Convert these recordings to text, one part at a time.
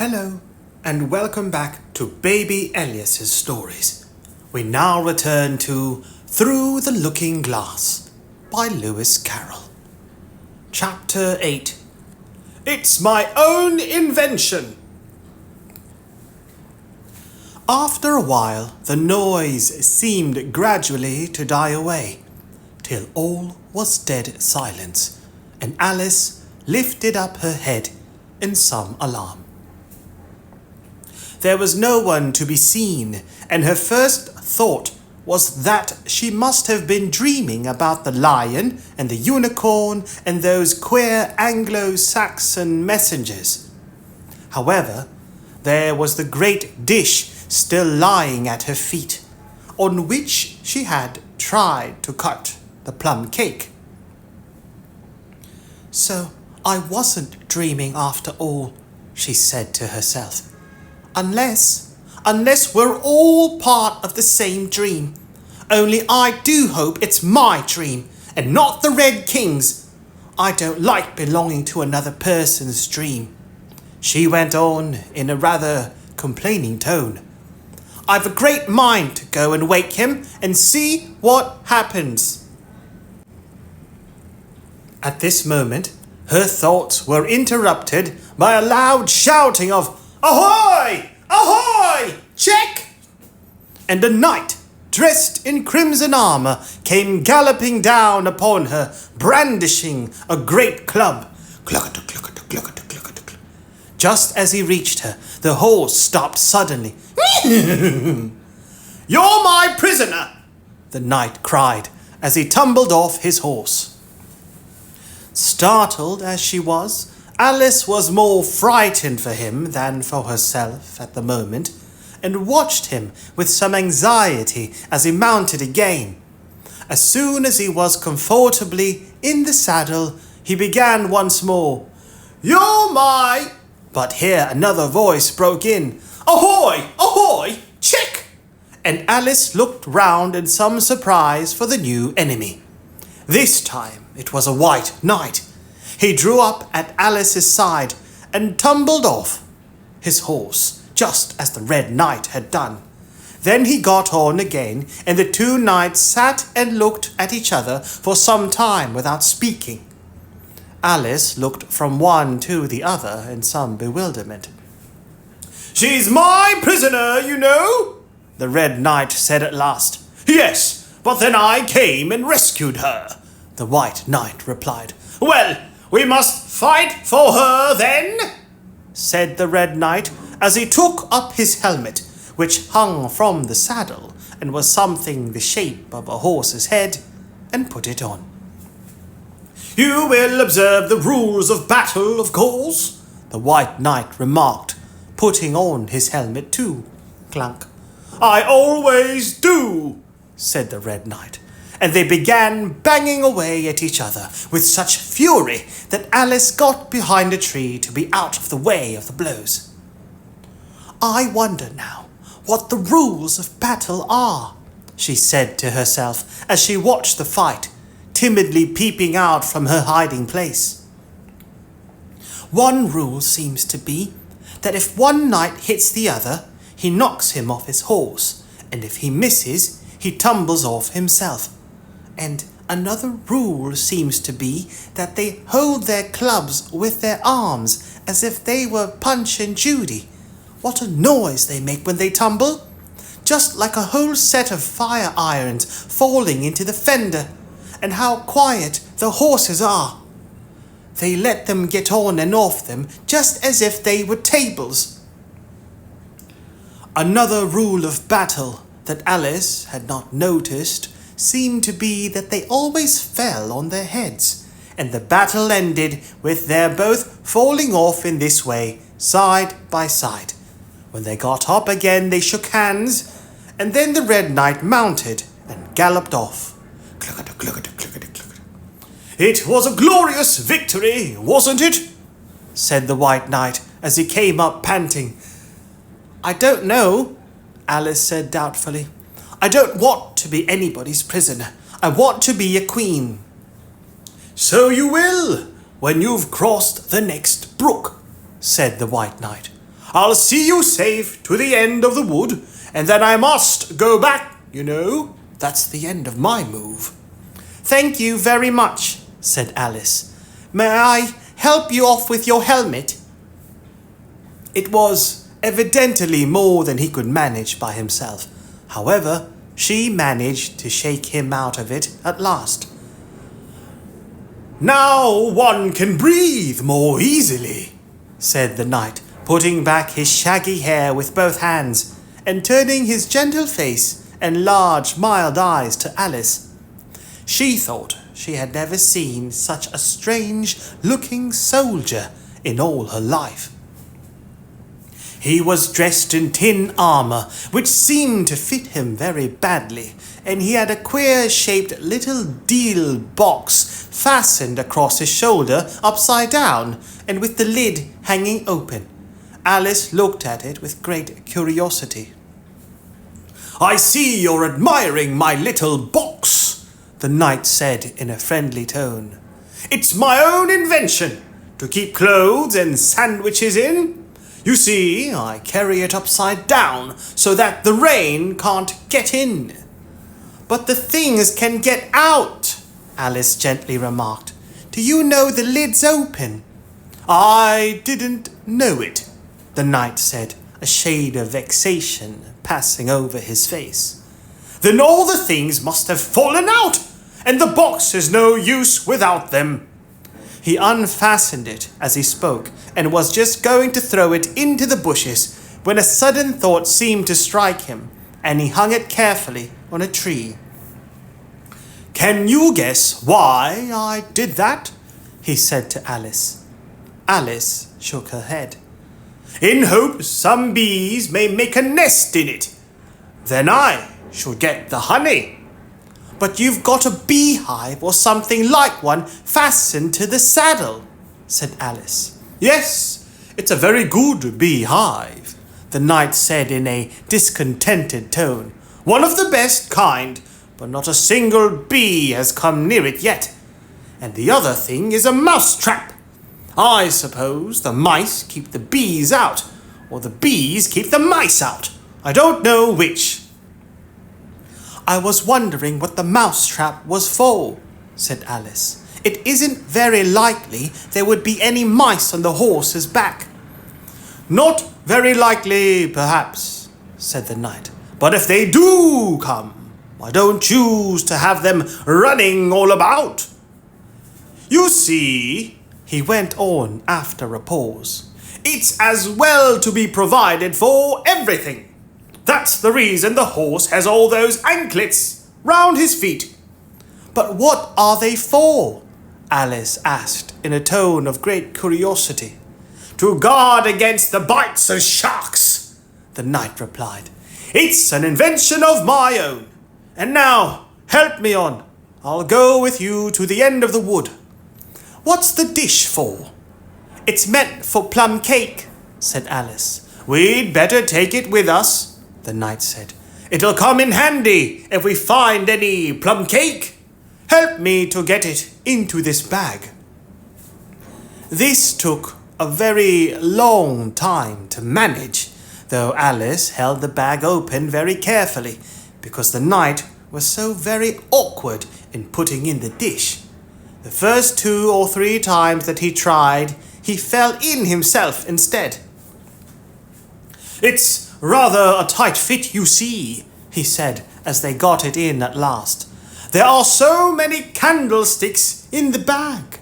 Hello, and welcome back to Baby Elias's stories. We now return to Through the Looking Glass by Lewis Carroll. Chapter 8. It's my own invention. After a while, the noise seemed gradually to die away, till all was dead silence, and Alice lifted up her head in some alarm. There was no one to be seen, and her first thought was that she must have been dreaming about the lion and the unicorn and those queer Anglo-Saxon messengers. However, there was the great dish still lying at her feet, on which she had tried to cut the plum cake. So I wasn't dreaming after all, she said to herself. Unless we're all part of the same dream. Only I do hope it's my dream and not the Red King's. I don't like belonging to another person's dream. She went on in a rather complaining tone. I've a great mind to go and wake him and see what happens. At this moment, her thoughts were interrupted by a loud shouting of "Ahoy! Ahoy! Check!" And a knight, dressed in crimson armour, came galloping down upon her, brandishing a great club. Cluck-a-tuck, cluck-a-tuck, cluck-a-tuck, cluck-a-tuck. Just as he reached her, the horse stopped suddenly. "You're my prisoner!" the knight cried, as he tumbled off his horse. Startled as she was, Alice was more frightened for him than for herself at the moment, and watched him with some anxiety as he mounted again. As soon as he was comfortably in the saddle, he began once more, "You're my—" But here another voice broke in, "Ahoy! Ahoy! Check!" And Alice looked round in some surprise for the new enemy. This time it was a white knight. He drew up at Alice's side and tumbled off his horse, just as the Red Knight had done. Then he got on again, and the two knights sat and looked at each other for some time without speaking. Alice looked from one to the other in some bewilderment. "She's my prisoner, you know," the Red Knight said at last. "Yes, but then I came and rescued her," the White Knight replied. "Well, we must fight for her then," said the Red Knight, as he took up his helmet, which hung from the saddle and was something the shape of a horse's head, and put it on. "You will observe the rules of battle, of course," the White Knight remarked, putting on his helmet too. Clunk. "I always do," said the Red Knight, and they began banging away at each other with such fury that Alice got behind a tree to be out of the way of the blows. "I wonder now what the rules of battle are," she said to herself as she watched the fight, timidly peeping out from her hiding place. "One rule seems to be that if one knight hits the other, he knocks him off his horse, and if he misses, he tumbles off himself. And another rule seems to be that they hold their clubs with their arms as if they were Punch and Judy. What a noise they make when they tumble! Just like a whole set of fire irons falling into the fender. And how quiet the horses are! They let them get on and off them just as if they were tables." Another rule of battle that Alice had not noticed seemed to be that they always fell on their heads, and the battle ended with their both falling off in this way, side by side. When they got up again, they shook hands, and then the Red Knight mounted and galloped off. Cluck-a-tuck, cluck-a-tuck, cluck-a-tuck, cluck-a-tuck. "It was a glorious victory, wasn't it?" said the White Knight as he came up panting. "I don't know," Alice said doubtfully. "I don't want to be anybody's prisoner. I want to be a queen." "So you will, when you've crossed the next brook," said the White Knight. I'll see you safe to the end of the wood, and then I must go back, you know. That's the end of my move." "Thank you very much," said Alice. "May I help you off with your helmet?" It was evidently more than he could manage by himself. However, she managed to shake him out of it at last. "Now one can breathe more easily," said the knight, putting back his shaggy hair with both hands, and turning his gentle face and large mild eyes to Alice. She thought she had never seen such a strange-looking soldier in all her life. He was dressed in tin armour, which seemed to fit him very badly, and he had a queer-shaped little deal box fastened across his shoulder upside down, and with the lid hanging open. Alice looked at it with great curiosity. "I see you're admiring my little box," the knight said in a friendly tone. "It's my own invention, to keep clothes and sandwiches in. You see, I carry it upside down so that the rain can't get in." "But the things can get out," Alice gently remarked. "Do you know the lid's open?" "I didn't know it," the knight said, a shade of vexation passing over his face. "Then all the things must have fallen out, and the box is no use without them." He unfastened it as he spoke, and was just going to throw it into the bushes, when a sudden thought seemed to strike him, and he hung it carefully on a tree. "Can you guess why I did that?" he said to Alice. Alice shook her head. "In hopes some bees may make a nest in it. Then I shall get the honey." "But you've got a beehive or something like one fastened to the saddle," said Alice. "Yes, it's a very good beehive," the knight said in a discontented tone. "One of the best kind, but not a single bee has come near it yet. And the other thing is a mouse trap. I suppose the mice keep the bees out, or the bees keep the mice out. I don't know which." "I was wondering what the mousetrap was for," said Alice. "It isn't very likely there would be any mice on the horse's back." "Not very likely, perhaps," said the knight. "But if they do come, I don't choose to have them running all about. You see," he went on after a pause, "it's as well to be provided for everything. That's the reason the horse has all those anklets round his feet." "But what are they for?" Alice asked in a tone of great curiosity. "To guard against the bites of sharks," the knight replied. "It's an invention of my own. And now, help me on. I'll go with you to the end of the wood." "What's the dish for?" "It's meant for plum cake," said Alice. "We'd better take it with us," the knight said. "It'll come in handy if we find any plum cake. Help me to get it into this bag." This took a very long time to manage, though Alice held the bag open very carefully, because the knight was so very awkward in putting in the dish. The first 2 or 3 times that he tried, he fell in himself instead. "It's rather a tight fit, you see," he said as they got it in at last. "There are so many candlesticks in the bag."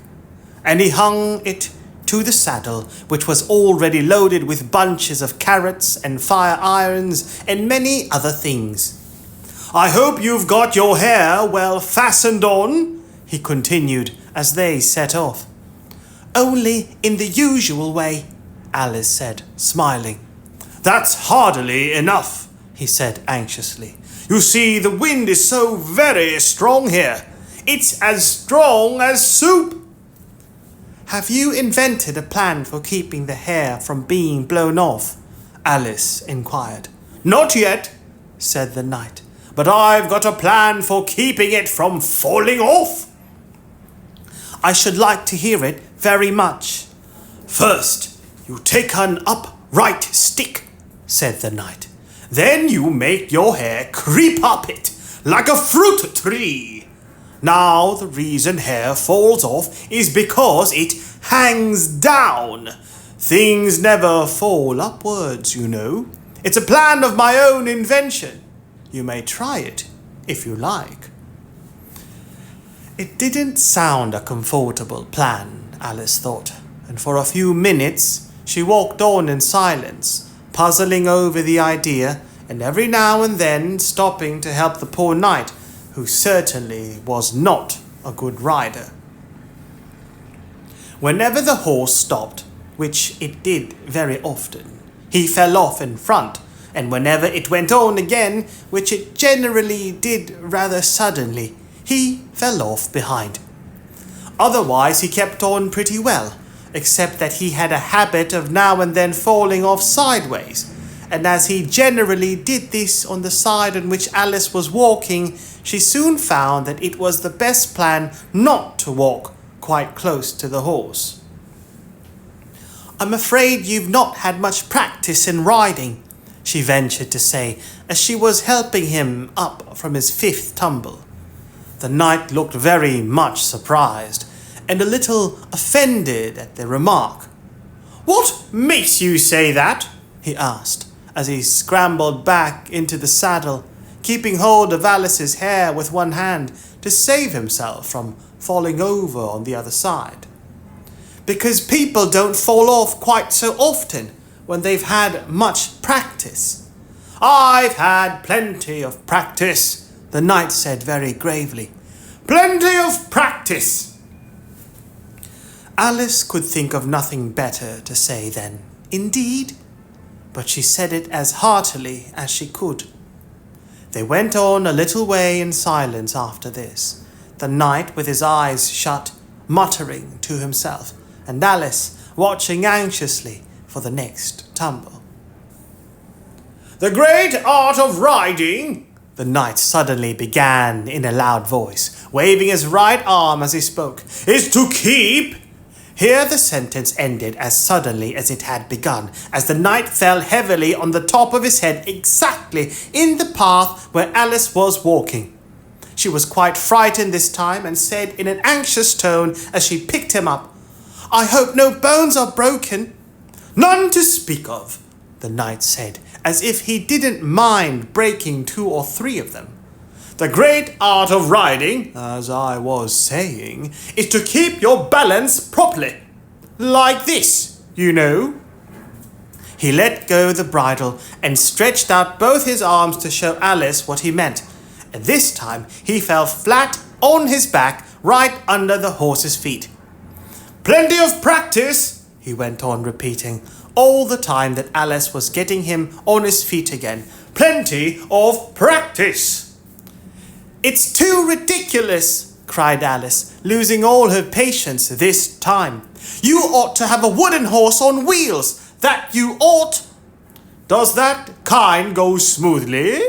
And he hung it to the saddle, which was already loaded with bunches of carrots and fire irons and many other things. "I hope you've got your hair well fastened on," he continued as they set off. "Only in the usual way," Alice said, smiling. "That's hardly enough," he said anxiously. "You see, the wind is so very strong here. It's as strong as soup." "Have you invented a plan for keeping the hair from being blown off?" Alice inquired. "Not yet," said the knight, "but I've got a plan for keeping it from falling off." "I should like to hear it very much." "First, you take an up Right stick, said the knight. Then you make your hair creep up it, like a fruit tree. Now the reason hair falls off is because it hangs down. Things never fall upwards, you know. It's a plan of my own invention. You may try it, if you like. It didn't sound a comfortable plan, Alice thought, and for a few minutes she walked on in silence, puzzling over the idea, and every now and then stopping to help the poor knight, who certainly was not a good rider. Whenever the horse stopped, which it did very often, he fell off in front, and whenever it went on again, which it generally did rather suddenly, he fell off behind. Otherwise he kept on pretty well, except that he had a habit of now and then falling off sideways, and as he generally did this on the side on which Alice was walking, she soon found that it was the best plan not to walk quite close to the horse. "I'm afraid you've not had much practice in riding," she ventured to say, as she was helping him up from his 5th tumble. The knight looked very much surprised, and a little offended at the remark. "What makes you say that?" he asked, as he scrambled back into the saddle, keeping hold of Alice's hair with one hand to save himself from falling over on the other side. "Because people don't fall off quite so often when they've had much practice." "I've had plenty of practice," the knight said very gravely. "Plenty of practice." Alice could think of nothing better to say than, "Indeed?" but she said it as heartily as she could. They went on a little way in silence after this, the knight with his eyes shut, muttering to himself, and Alice watching anxiously for the next tumble. "The great art of riding," the knight suddenly began in a loud voice, waving his right arm as he spoke, "is to keep—" Here the sentence ended as suddenly as it had begun, as the knight fell heavily on the top of his head exactly in the path where Alice was walking. She was quite frightened this time and said in an anxious tone as she picked him up, "I hope no bones are broken." "None to speak of," the knight said, as if he didn't mind breaking 2 or 3 of them. "The great art of riding, as I was saying, is to keep your balance properly. Like this, you know." He let go the bridle and stretched out both his arms to show Alice what he meant, and this time he fell flat on his back right under the horse's feet. "Plenty of practice," he went on repeating, all the time that Alice was getting him on his feet again. "Plenty of practice." "It's too ridiculous," cried Alice, losing all her patience this time. "You ought to have a wooden horse on wheels, that you ought." "Does that kind go smoothly?"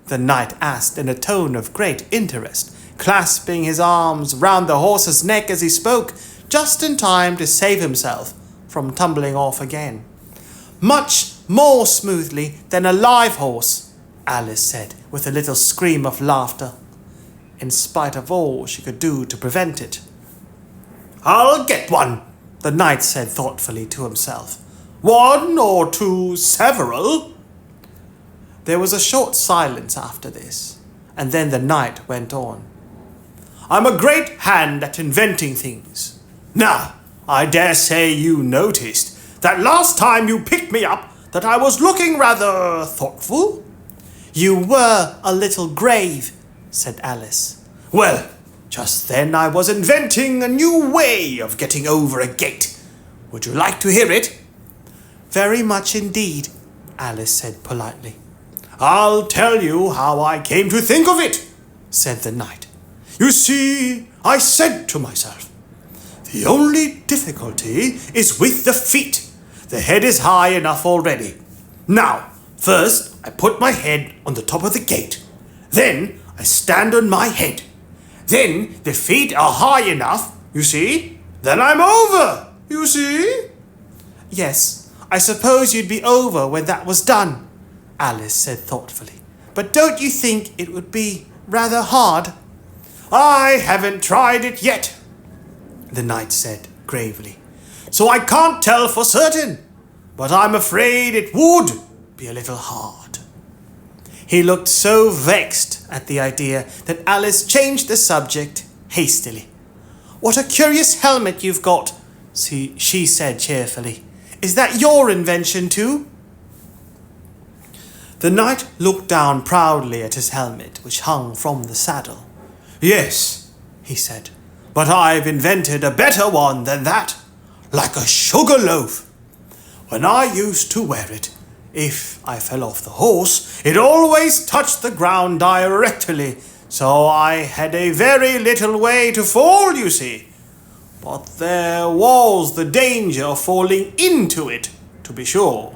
the knight asked in a tone of great interest, clasping his arms round the horse's neck as he spoke, just in time to save himself from tumbling off again. "Much more smoothly than a live horse," Alice said with a little scream of laughter, in spite of all she could do to prevent it. "I'll get one," the knight said thoughtfully to himself. "1 or 2, several." There was a short silence after this, and then the knight went on. "I'm a great hand at inventing things. Now, I dare say you noticed that last time you picked me up that I was looking rather thoughtful." "You were a little grave," said Alice. "Well, just then I was inventing a new way of getting over a gate. Would you like to hear it?" "Very much indeed," Alice said politely. "I'll tell you how I came to think of it," said the knight. "You see, I said to myself, the only difficulty is with the feet. The head is high enough already. Now, first I put my head on the top of the gate. Then I stand on my head. Then the feet are high enough, you see. Then I'm over, you see." "Yes, I suppose you'd be over when that was done, Alice said thoughtfully. But don't you think it would be rather hard? I haven't tried it yet, the knight said gravely, so I can't tell for certain, but I'm afraid it would be a little hard. He looked so vexed at the idea that Alice changed the subject hastily. What a curious helmet you've got, she said cheerfully. Is that your invention too? The knight looked down proudly at his helmet, which hung from the saddle. Yes, he said, but I've invented a better one than that, like a sugar loaf. When I used to wear it, if I fell off the horse, it always touched the ground directly, so I had a very little way to fall, you see. But there was the danger of falling into it, to be sure.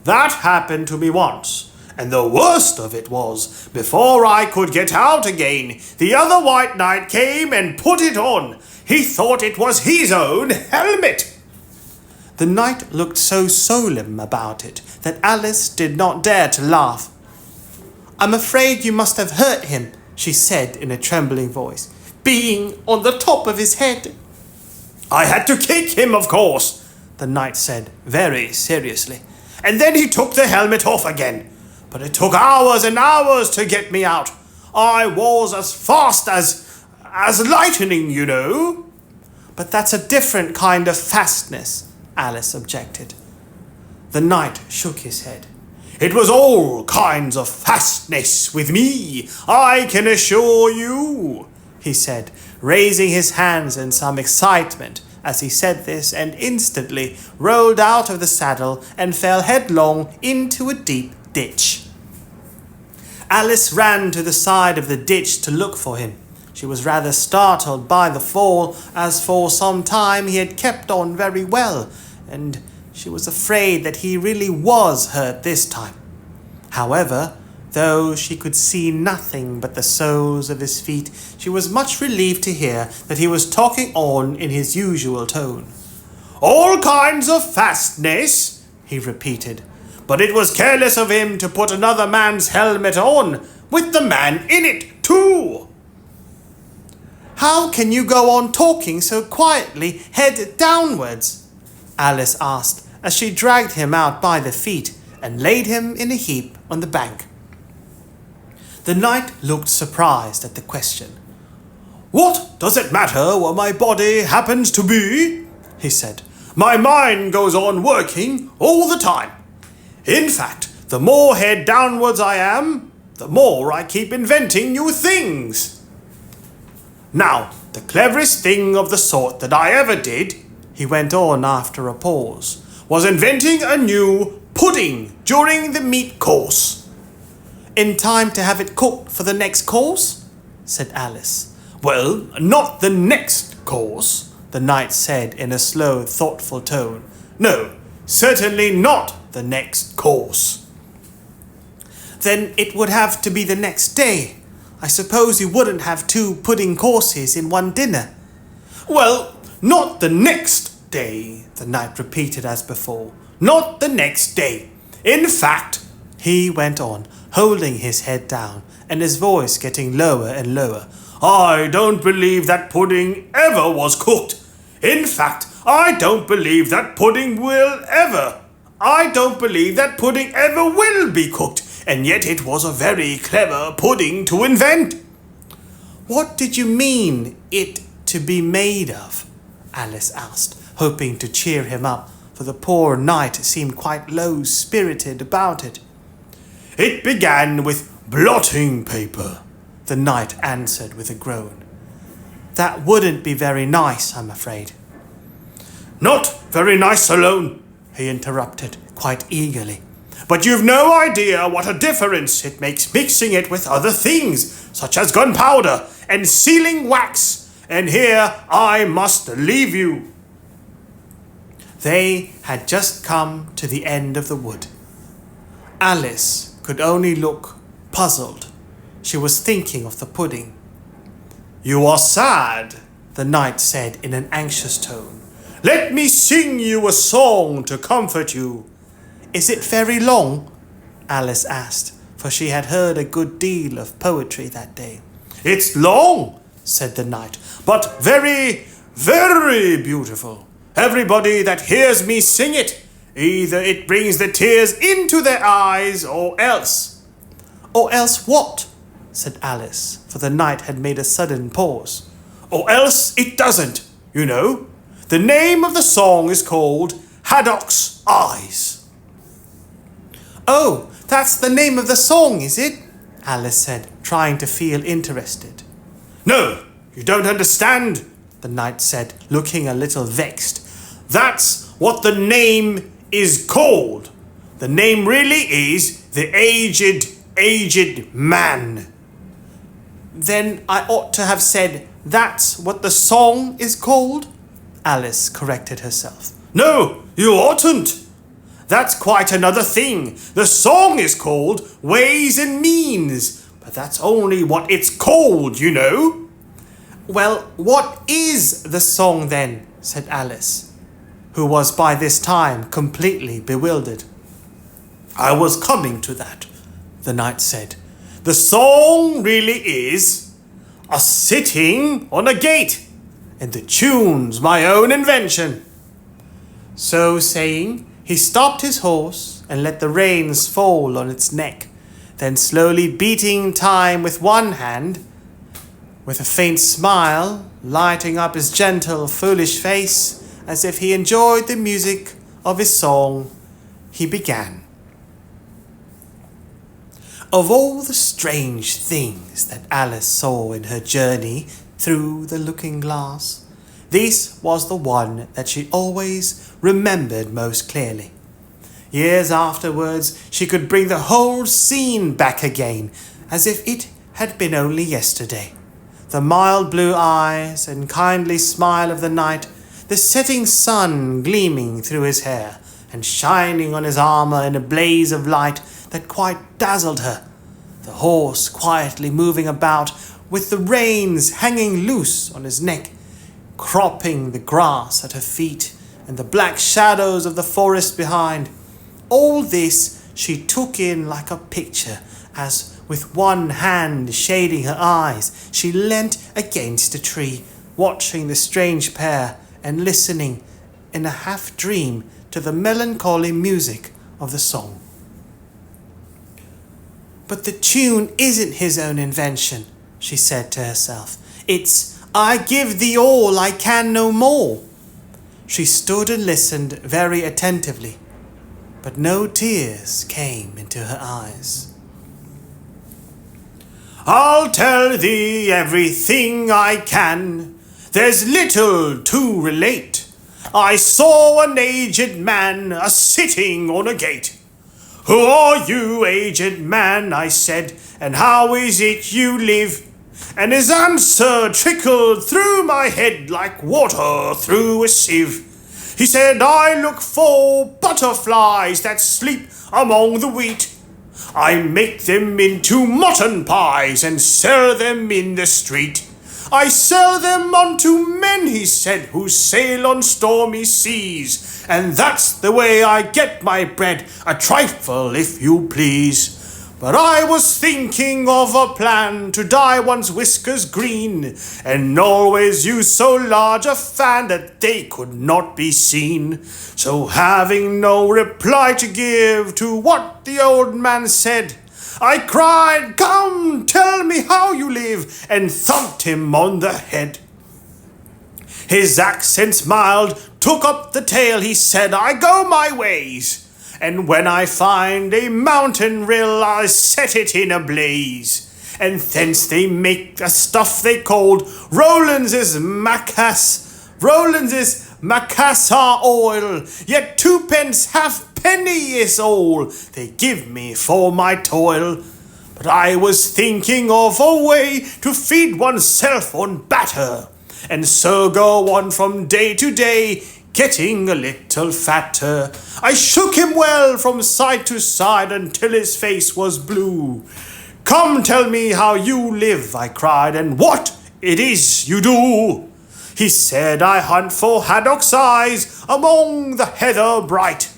That happened to me once, and the worst of it was, before I could get out again, the other white knight came and put it on. He thought it was his own helmet. The knight looked so solemn about it that Alice did not dare to laugh. I'm afraid you must have hurt him, she said in a trembling voice, being on the top of his head. I had to kick him, of course, the knight said very seriously, and then he took the helmet off again. But it took hours and hours to get me out. I was as fast as lightning, you know. But that's a different kind of fastness, Alice objected. The knight shook his head. It was all kinds of fastness with me, I can assure you, he said, raising his hands in some excitement as he said this, and instantly rolled out of the saddle and fell headlong into a deep ditch. Alice ran to the side of the ditch to look for him. She was rather startled by the fall, as for some time he had kept on very well, and she was afraid that he really was hurt this time. However, though she could see nothing but the soles of his feet, she was much relieved to hear that he was talking on in his usual tone. All kinds of fastness, he repeated, but it was careless of him to put another man's helmet on, with the man in it too. How can you go on talking so quietly, head downwards? Alice asked, as she dragged him out by the feet and laid him in a heap on the bank. The knight looked surprised at the question. What does it matter where my body happens to be? He said. My mind goes on working all the time. In fact, the more head downwards I am, the more I keep inventing new things. Now, the cleverest thing of the sort that I ever did, he went on after a pause, was inventing a new pudding during the meat course. In time to have it cooked for the next course? Said Alice. Well, not the next course, the knight said in a slow, thoughtful tone. No, certainly not the next course. Then it would have to be the next day. I suppose you wouldn't have 2 pudding courses in one dinner. Well, not the next day, the knight repeated as before. Not the next day. In fact, he went on, holding his head down and his voice getting lower and lower, I don't believe that pudding ever was cooked. In fact, I don't believe that pudding I don't believe that pudding ever will be cooked, and yet it was a very clever pudding to invent. What did you mean, it to be made of? Alice asked, hoping to cheer him up, for the poor knight seemed quite low-spirited about it. It began with blotting paper, the knight answered with a groan. That wouldn't be very nice, I'm afraid. Not very nice alone, he interrupted quite eagerly. But you've no idea what a difference it makes mixing it with other things, such as gunpowder and sealing wax. And here I must leave you. They had just come to the end of the wood. Alice could only look puzzled. She was thinking of the pudding. You are sad, the knight said in an anxious tone. Let me sing you a song to comfort you." "Is it very long?" Alice asked, for she had heard a good deal of poetry that day. "It's long," said the knight, "but very, very beautiful. Everybody that hears me sing it, either it brings the tears into their eyes or else." "Or else what?" said Alice, for the knight had made a sudden pause. "Or else it doesn't, you know. The name of the song is called Haddock's Eyes." "Oh, that's the name of the song, is it?" Alice said, trying to feel interested. "No, you don't understand," the knight said, looking a little vexed. "That's what the name is called. The name really is the aged man." "Then I ought to have said, that's what the song is called?" Alice corrected herself. "No, you oughtn't. That's quite another thing. The song is called Ways and Means, but that's only what it's called, you know." "Well, what is the song then?" said Alice, who was by this time completely bewildered. "I was coming to that," the knight said. "The song really is a sitting on a gate, and the tune's my own invention." So saying, he stopped his horse and let the reins fall on its neck, then slowly beating time with one hand, with a faint smile lighting up his gentle, foolish face, as if he enjoyed the music of his song, he began. Of all the strange things that Alice saw in her journey through the looking-glass, this was the one that she always remembered most clearly. Years afterwards, she could bring the whole scene back again, as if it had been only yesterday. The mild blue eyes and kindly smile of the knight, the setting sun gleaming through his hair and shining on his armor in a blaze of light that quite dazzled her, the horse quietly moving about with the reins hanging loose on his neck, cropping the grass at her feet and the black shadows of the forest behind. All this she took in like a picture, as with one hand shading her eyes, she leant against a tree, watching the strange pair and listening in a half-dream to the melancholy music of the song. "But the tune isn't his own invention," she said to herself. "It's, 'I give thee all, I can no more.'" She stood and listened very attentively, but no tears came into her eyes. "I'll tell thee everything I can. There's little to relate. I saw an aged man a-sitting on a gate. 'Who are you, aged man?' I said, 'and how is it you live?' And his answer trickled through my head like water through a sieve. He said, 'I look for butterflies that sleep among the wheat. I make them into mutton pies and sell them in the street. I sell them unto men,' he said, 'who sail on stormy seas. And that's the way I get my bread, a trifle, if you please. But I was thinking of a plan to dye one's whiskers green, and always use so large a fan that they could not be seen.' So having no reply to give to what the old man said, I cried, 'Come, tell me how you live,' and thumped him on the head. His accents mild took up the tale, he said, 'I go my ways, and when I find a mountain rill, I set it in a blaze. And thence they make a stuff they called Rollins' Macassar oil, yet 2 pence halfpenny is all they give me for my toil. But I was thinking of a way to feed oneself on batter, and so go on from day to day, getting a little fatter.' I shook him well from side to side until his face was blue. 'Come, tell me how you live,' I cried, 'and what it is you do.' He said I hunt for haddock's eyes among the heather bright,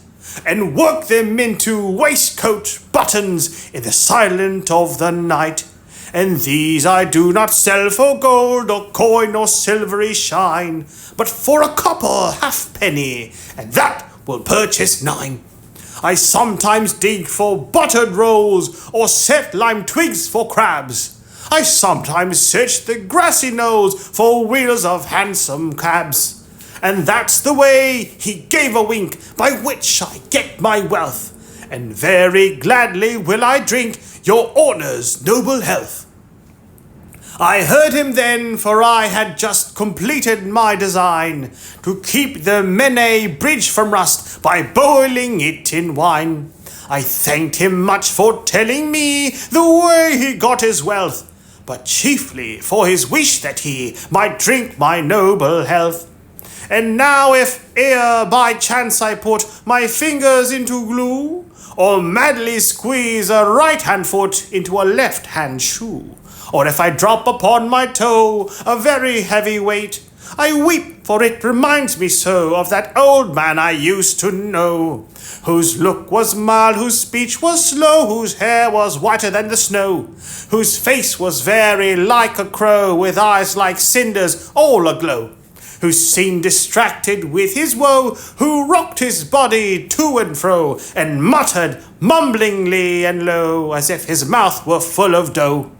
and work them into waistcoat buttons in the silence of the night. And these I do not sell for gold or coin or silvery shine, but for a copper halfpenny, and that will purchase 9. I sometimes dig for buttered rolls, or set lime twigs for crabs. I sometimes search the grassy knolls for wheels of handsome cabs. And that's the way, he gave a wink, by which I get my wealth. And very gladly will I drink your honour's noble health. I heard him then, for I had just completed my design, to keep the Menai bridge from rust by boiling it in wine. I thanked him much for telling me the way he got his wealth, but chiefly for his wish that he might drink my noble health. And now if e'er by chance I put my fingers into glue, or madly squeeze a right-hand foot into a left-hand shoe, or if I drop upon my toe a very heavy weight, I weep, for it reminds me so of that old man I used to know, whose look was mild, whose speech was slow, whose hair was whiter than the snow, whose face was very like a crow, with eyes like cinders all aglow, who seemed distracted with his woe, who rocked his body to and fro, and muttered mumblingly and low, as if his mouth were full of dough,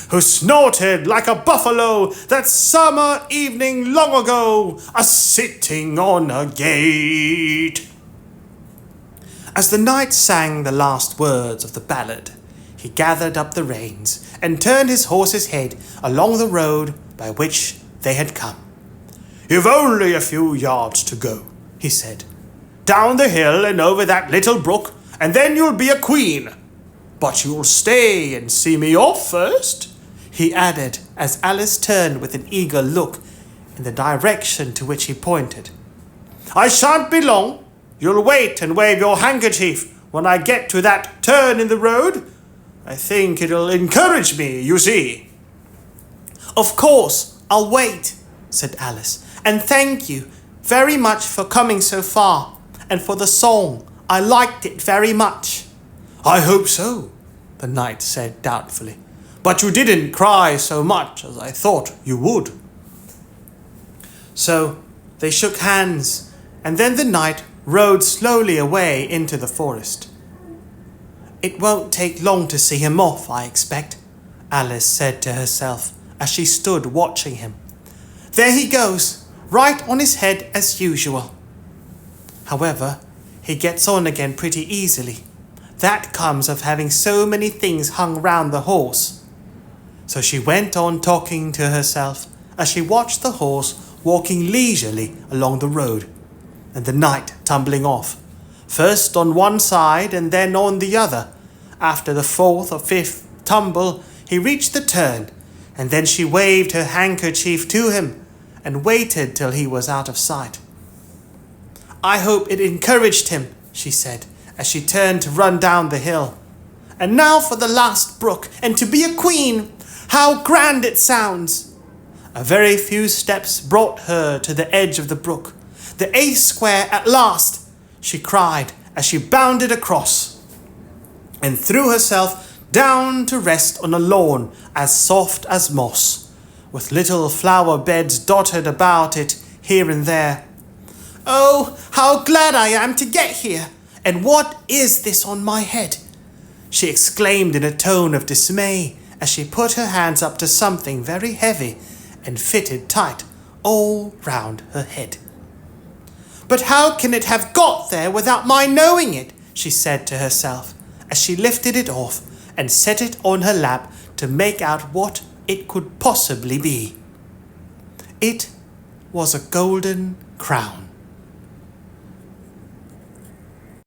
who snorted like a buffalo that summer evening long ago, a-sitting on a gate. As the knight sang the last words of the ballad, he gathered up the reins and turned his horse's head along the road by which they had come. "You've only a few yards to go," he said, "down the hill and over that little brook, and then you'll be a queen. But you'll stay and see me off first," he added, as Alice turned with an eager look in the direction to which he pointed. "I shan't be long. You'll wait and wave your handkerchief when I get to that turn in the road. I think it'll encourage me, you see." "Of course, I'll wait," said Alice, "and thank you very much for coming so far, and for the song. I liked it very much." "I hope so," the knight said doubtfully, "but you didn't cry so much as I thought you would." So they shook hands, and then the knight rode slowly away into the forest. "It won't take long to see him off, I expect," Alice said to herself as she stood watching him. "There he goes, right on his head as usual. However, he gets on again pretty easily. That comes of having so many things hung round the horse." So she went on talking to herself as she watched the horse walking leisurely along the road, and the knight tumbling off, first on one side and then on the other. After the 4th or 5th tumble, he reached the turn, and then she waved her handkerchief to him and waited till he was out of sight. "I hope it encouraged him," she said, as she turned to run down the hill. "And now for the last brook, and to be a queen! How grand it sounds!" A very few steps brought her to the edge of the brook. "The 8th square at last!" she cried as she bounded across, and threw herself down to rest on a lawn as soft as moss, with little flower beds dotted about it here and there. "Oh, how glad I am to get here! And what is this on my head?" she exclaimed in a tone of dismay as she put her hands up to something very heavy and fitted tight all round her head. "But how can it have got there without my knowing it?" she said to herself as she lifted it off and set it on her lap to make out what it could possibly be. It was a golden crown.